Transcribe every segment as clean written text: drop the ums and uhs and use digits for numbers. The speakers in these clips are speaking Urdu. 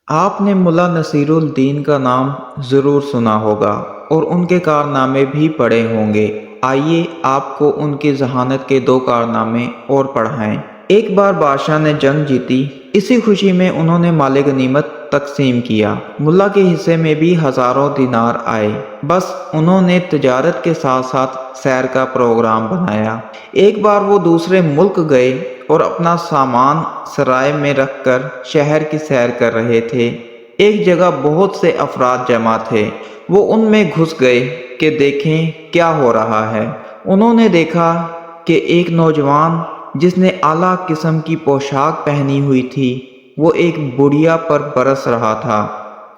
آپ نے ملا نصیر الدین کا نام ضرور سنا ہوگا اور ان کے کارنامے بھی پڑھے ہوں گے۔ آئیے آپ کو ان کی ذہانت کے دو کارنامے اور پڑھائیں۔ ایک بار بادشاہ نے جنگ جیتی، اسی خوشی میں انہوں نے مال غنیمت تقسیم کیا۔ ملا کے حصے میں بھی ہزاروں دینار آئے، بس انہوں نے تجارت کے ساتھ ساتھ سیر کا پروگرام بنایا۔ ایک بار وہ دوسرے ملک گئے اور اپنا سامان سرائے میں رکھ کر شہر کی سیر کر رہے تھے۔ ایک جگہ بہت سے افراد جمع تھے۔ وہ ان میں گھس گئے کہ دیکھیں کیا ہو رہا ہے۔ انہوں نے دیکھا کہ ایک نوجوان جس نے اعلیٰ قسم کی پوشاک پہنی ہوئی تھی، وہ ایک بڑھیا پر برس رہا تھا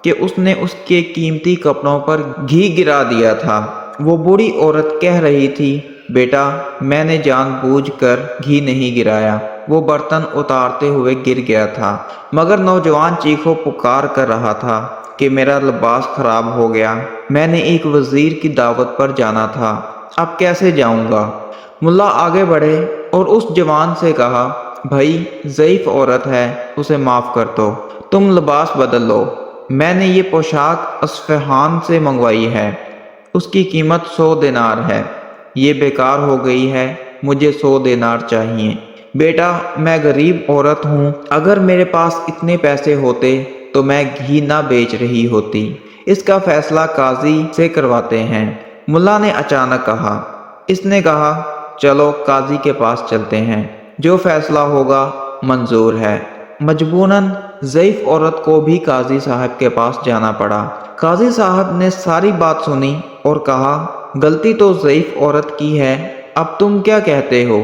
کہ اس نے اس کے قیمتی کپڑوں پر گھی گرا دیا تھا۔ وہ بوڑھی عورت کہہ رہی تھی، بیٹا میں نے جان بوجھ کر گھی نہیں گرایا، وہ برتن اتارتے ہوئے گر گیا تھا۔ مگر نوجوان چیخو پکار کر رہا تھا کہ میرا لباس خراب ہو گیا، میں نے ایک وزیر کی دعوت پر جانا تھا، اب کیسے جاؤں گا؟ ملا آگے بڑھے اور اس جوان سے کہا، بھائی ضعیف عورت ہے، اسے معاف کر دو، تم لباس بدل لو، میں نے یہ پوشاک اصفہان سے منگوائی ہے، اس کی قیمت 100 دینار ہے، یہ بیکار ہو گئی ہے، مجھے 100 دینار چاہیے۔ بیٹا میں غریب عورت ہوں، اگر میرے پاس اتنے پیسے ہوتے تو میں گھی نہ بیچ رہی ہوتی، اس کا فیصلہ قاضی سے کرواتے ہیں۔ ملا نے اچانک کہا۔ اس نے کہا، چلو قاضی کے پاس چلتے ہیں، جو فیصلہ ہوگا منظور ہے۔ مجبوراً ضعیف عورت کو بھی قاضی صاحب کے پاس جانا پڑا۔ قاضی صاحب نے ساری بات سنی اور کہا، غلطی تو ضعیف عورت کی ہے، اب تم کیا کہتے ہو؟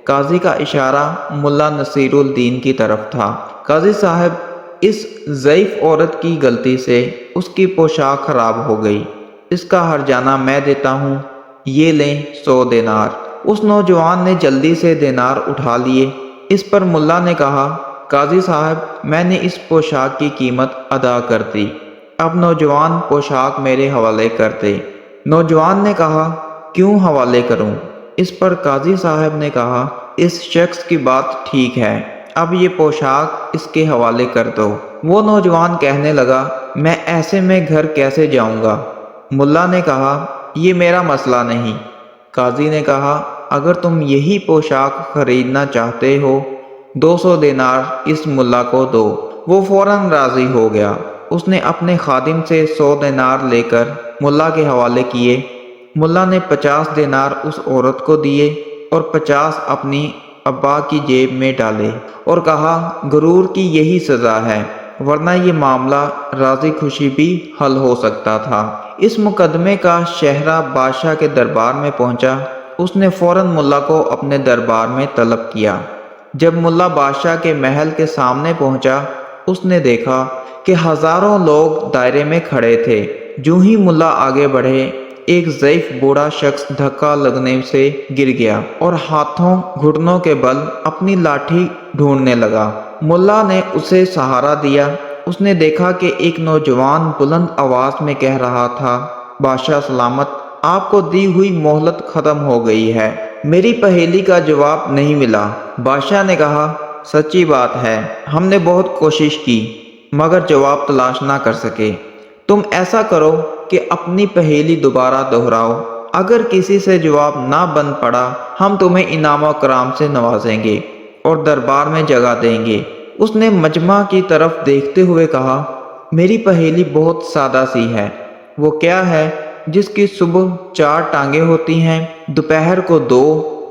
قاضی کا اشارہ ملا نصیر الدین کی طرف تھا۔ قاضی صاحب، اس ضعیف عورت کی غلطی سے اس کی پوشاک خراب ہو گئی، اس کا ہرجانہ میں دیتا ہوں، یہ لیں 100 دینار۔ اس نوجوان نے جلدی سے دینار اٹھا لیے۔ اس پر ملا نے کہا، قاضی صاحب میں نے اس پوشاک کی قیمت ادا کر دی، اب نوجوان پوشاک میرے حوالے کر دے۔ نوجوان نے کہا، کیوں حوالے کروں؟ اس پر قاضی صاحب نے کہا، اس شخص کی بات ٹھیک ہے، اب یہ پوشاک اس کے حوالے کر دو۔ وہ نوجوان کہنے لگا، میں ایسے میں گھر کیسے جاؤں گا؟ ملا نے کہا، یہ میرا مسئلہ نہیں۔ قاضی نے کہا، اگر تم یہی پوشاک خریدنا چاہتے ہو 200 دینار اس ملا کو دو۔ وہ فوراً راضی ہو گیا۔ اس نے اپنے خادم سے 100 دینار لے کر ملا کے حوالے کیے۔ ملا نے 50 دینار اس عورت کو دیے اور 50 اپنی ابا کی جیب میں ڈالے اور کہا، غرور کی یہی سزا ہے، ورنہ یہ معاملہ راضی خوشی بھی حل ہو سکتا تھا۔ اس مقدمے کا شہرہ بادشاہ کے دربار میں پہنچا۔ اس نے فوراً ملا کو اپنے دربار میں طلب کیا۔ جب ملا بادشاہ کے محل کے سامنے پہنچا، اس نے دیکھا کہ ہزاروں لوگ دائرے میں کھڑے تھے۔ جو ہی ملا آگے بڑھے، ایک ضعیف بوڑھا شخص دھکا لگنے سے گر گیا اور ہاتھوں گھٹنوں کے بل اپنی لاٹھی ڈھونڈنے لگا۔ ملا نے اسے سہارا دیا۔ اس نے دیکھا کہ ایک نوجوان بلند آواز میں کہہ رہا تھا، بادشاہ سلامت، آپ کو دی ہوئی مہلت ختم ہو گئی ہے، میری پہیلی کا جواب نہیں ملا۔ بادشاہ نے کہا، سچی بات ہے، ہم نے بہت کوشش کی مگر جواب تلاش نہ کر سکے۔ تم ایسا کرو کہ اپنی پہیلی دوبارہ دہراؤ، اگر کسی سے جواب نہ بن پڑا ہم تمہیں انعام و کرام سے نوازیں گے اور دربار میں جگہ دیں گے۔ اس نے مجمع کی طرف دیکھتے ہوئے کہا، میری پہیلی بہت سادہ سی ہے۔ وہ کیا ہے جس کی صبح 4 ٹانگیں ہوتی ہیں، دوپہر کو 2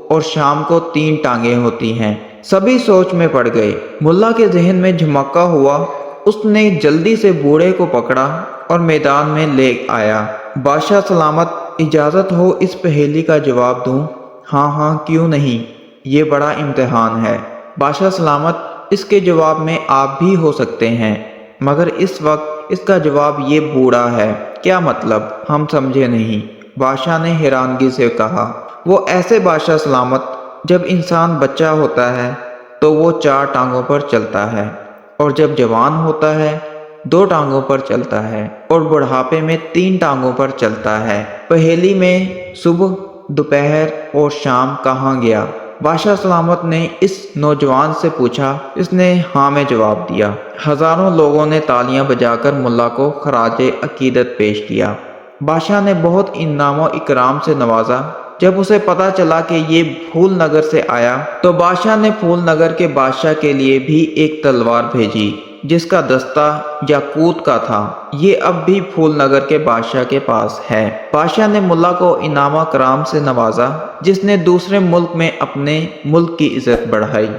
اور شام کو 3 ٹانگیں ہوتی ہیں؟ سبھی سوچ میں پڑ گئے۔ ملا کے ذہن میں جھمکا ہوا۔ اس نے جلدی سے بوڑھے کو پکڑا اور میدان میں لے آیا۔ بادشاہ سلامت، اجازت ہو اس پہیلی کا جواب دوں؟ ہاں ہاں کیوں نہیں، یہ بڑا امتحان ہے۔ بادشاہ سلامت، اس کے جواب میں آپ بھی ہو سکتے ہیں، مگر اس وقت اس کا جواب یہ بوڑھا ہے۔ کیا مطلب؟ ہم سمجھے نہیں۔ بادشاہ نے حیرانگی سے کہا، وہ ایسے بادشاہ سلامت، جب انسان بچہ ہوتا ہے تو وہ 4 ٹانگوں پر چلتا ہے، اور جب جوان ہوتا ہے 2 ٹانگوں پر چلتا ہے، اور بڑھاپے میں 3 ٹانگوں پر چلتا ہے۔ پہیلی میں صبح، دوپہر اور شام کہاں گیا؟ بادشاہ سلامت نے اس نوجوان سے پوچھا، اس نے ہاں میں جواب دیا۔ ہزاروں لوگوں نے تالیاں بجا کر ملا کو خراج عقیدت پیش کیا۔ بادشاہ نے بہت انعام و اکرام سے نوازا۔ جب اسے پتا چلا کہ یہ پھول نگر سے آیا تو بادشاہ نے پھول نگر کے بادشاہ کے لیے بھی ایک تلوار بھیجی جس کا دستہ یاقوت کا تھا۔ یہ اب بھی پھول نگر کے بادشاہ کے پاس ہے۔ بادشاہ نے ملا کو انعام و اکرام سے نوازا جس نے دوسرے ملک میں اپنے ملک کی عزت بڑھائی۔